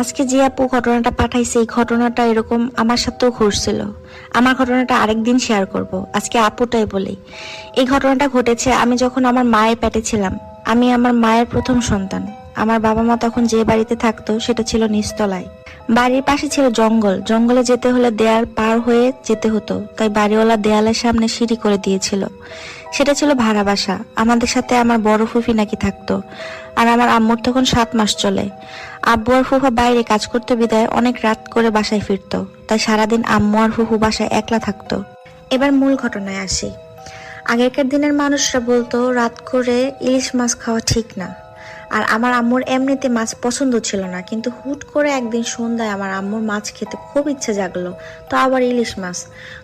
আজকে যে আপু ঘটনাটা পাঠাইছে এই ঘটনাটা এরকম আমার সাথেও ঘটছিল। আমার ঘটনাটা আরেকদিন শেয়ার করব, আজকে আপুটাই বলি। এই ঘটনাটা ঘটেছে আমি যখন আমার মায়ের পেটে ছিলাম। আমি আমার মায়ের প্রথম সন্তান। আমার বাবা মা তখন যে বাড়িতে থাকতো সেটা ছিল নিচতলায়। বাড়ির পাশে ছিল জঙ্গল, জঙ্গলে যেতে হলে দেয়াল পার হয়ে যেতে হতো, তাই বাড়িওয়ালা দেয়ালের সামনে সিঁড়ি করে দিয়েছিল। সেটা ছিল ভাড়া বাসা। আমাদের সাথে আমার বড় ফুফি নাকি থাকতো। আর আমার আম্মুর তখন 7 মাস চলে। আব্বু আর ফুফা বাইরে কাজ করতে বিদায় অনেক রাত করে বাসায় ফিরতো, তাই সারাদিন আম্মু আর ফুফু বাসায় একলা থাকতো। এবার মূল ঘটনায় আসি। আগেকার দিনের মানুষরা বলতো রাত করে ইলিশ মাছ খাওয়া ঠিক না। আর আমার আম্মুর এমনিতে মাছ পছন্দ ছিল না, কিন্তু হুট করে একদিন সন্ধ্যায় আমার আম্মুর মাছ খেতে খুব ইচ্ছে জাগলো, তো আবার ইলিশ মাছ।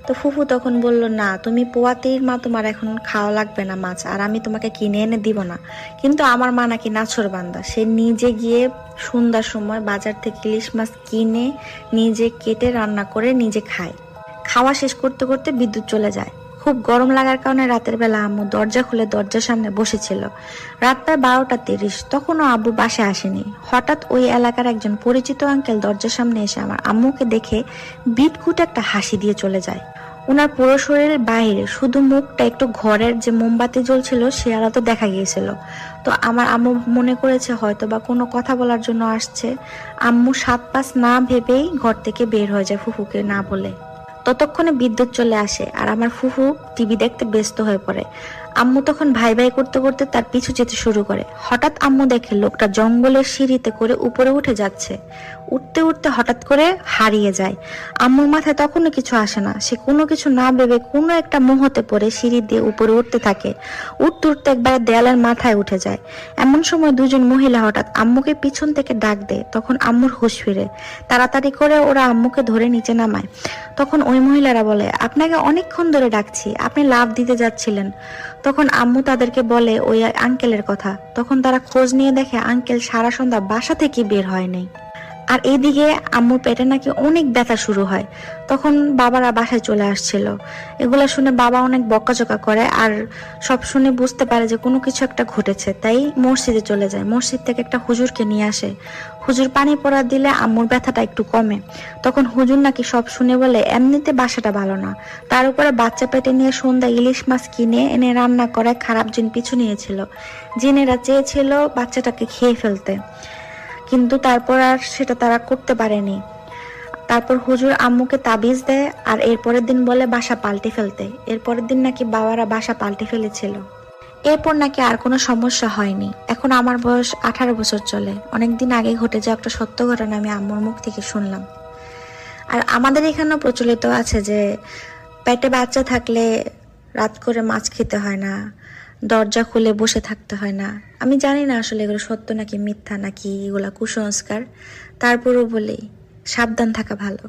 তো ফুফু তখন বলল, না তুমি পোয়াতির মা, তোমার এখন খাওয়া লাগবে না মাছ, আর আমি তোমাকে কিনে এনে দিব না। কিন্তু আমার মা নাকি নাছোড়বান্দা, সে নিজে গিয়ে সন্ধ্যার সময় বাজার থেকে ইলিশ মাছ কিনে নিজে কেটে রান্না করে নিজে খায়। খাওয়া শেষ করতে করতে বিদ্যুৎ চলে যায়। খুব গরম লাগার কারণে রাতের বেলা আম্মু দরজা খুলে দরজার সামনে বসেছিল। রাত প্রায় 12টা 30, তখনও আব্বু বাসায় আসেনি। হঠাৎ ওই এলাকার একজন পরিচিত আঙ্কেল দরজার সামনে এসে আমার আম্মুকে দেখে বিটকুটে একটা হাসি দিয়ে চলে যায়। ওনার পুরো শরীরের বাইরে শুধু মুখটা একটু ঘরের যে মোমবাতি জ্বলছিল সে আলোতে দেখা গিয়েছিল। তো আমার আম্মু মনে করেছে হয়তো বা কোনো কথা বলার জন্য আসছে। আম্মু 7 পাঁচ না ভেবেই ঘর থেকে বের হয়ে যায় ফুফুকে না বলে। ততক্ষণে বিদ্যুৎ চলে আসে আর আমার ফুফু টিভি দেখতে ব্যস্ত হয়ে পড়ে। আম্মু তখন ভাই ভাই করতে করতে তার পিছু যেতে শুরু করে। হঠাৎ আম্মু দেখে লোকটা জঙ্গলের সিঁড়িতে করে উপরে উঠে যাচ্ছে। উঠতে উঠতে হঠাৎ করে হারিয়ে যায়। আম্মুর মাথায় তখনও কিছু আসে না, সে কোনো কিছু না ভেবে কোনো একটা মুহূর্তে পড়ে সিঁড়ি দিয়ে উপরে উঠতে থাকে। উঠতে উঠতে একবার দেয়ালের মাথায় উঠে যায়। এমন সময় দুজন মহিলা হঠাৎ আম্মুকে পিছন থেকে ডাক দেয়। তখন আম্মুর হুঁশ ফিরে। তাড়াতাড়ি করে ওরা আম্মুকে ধরে নিচে নামায়। তখন ওই মহিলারা বলে, আপনাকে অনেকক্ষণ ধরে ডাকছি, আপনি লাফ দিতে যাচ্ছিলেন। তখন আম্মু তাদেরকে বলে ওই আঙ্কেলের কথা। তখন তারা খোঁজ নিয়ে দেখে আঙ্কেল সারা সন্ধ্যা বাসা থেকে বের হয় নাই। আর এইদিকে আম্মুর পেটে নাকি অনেক ব্যথা শুরু হয়। তখন বাবারা বাসায় চলে আসছিল। এগুলা শুনে বাবা অনেক বকাঝকা করে, আর সব শুনে বুঝতে পারে যে কোনো কিছু একটা ঘটেছে, তাই মসজিদে চলে যায়। মসজিদ থেকে একটা হুজুরকে নিয়ে আসে। হুজুর পানি পড়া দিলে আম্মুর ব্যথাটা একটু কমে। তখন হুজুর নাকি সব শুনে বলে, এমনিতে বাসাটা ভালো না, তার উপরে বাচ্চা পেটে নিয়ে সন্ধ্যা ইলিশ মাছ কিনে এনে রান্না করায় খারাপ জিন পিছু নিয়েছিল। জিনেরা চেয়েছিল বাচ্চাটাকে খেয়ে ফেলতে, কিন্তু তারপর আর সেটা তারা করতে পারেনি। তারপর হুজুর আম্মুকে তাবিজ দেয় আর এরপরের দিন বলে বাসা পাল্টে ফেলতে। এরপরের দিন নাকি বাবারা বাসা পাল্টে ফেলেছিল। এরপর নাকি আর কোনো সমস্যা হয়নি। এখন আমার বয়স 18 বছর চলে। অনেকদিন আগে ঘটে যাওয়া একটা সত্য ঘটনা আমি আম্মুর মুখ থেকে শুনলাম। আর আমাদের এখানেও প্রচলিত আছে যে পেটে বাচ্চা থাকলে রাত করে মাছ খেতে হয় না, দরজা খুলে বসে থাকতে হয় না। আমি জানি না আসলে এগুলো সত্য নাকি মিথ্যা, নাকি এগুলা কুসংস্কার। তারপরও বলি সাবধান থাকা ভালো।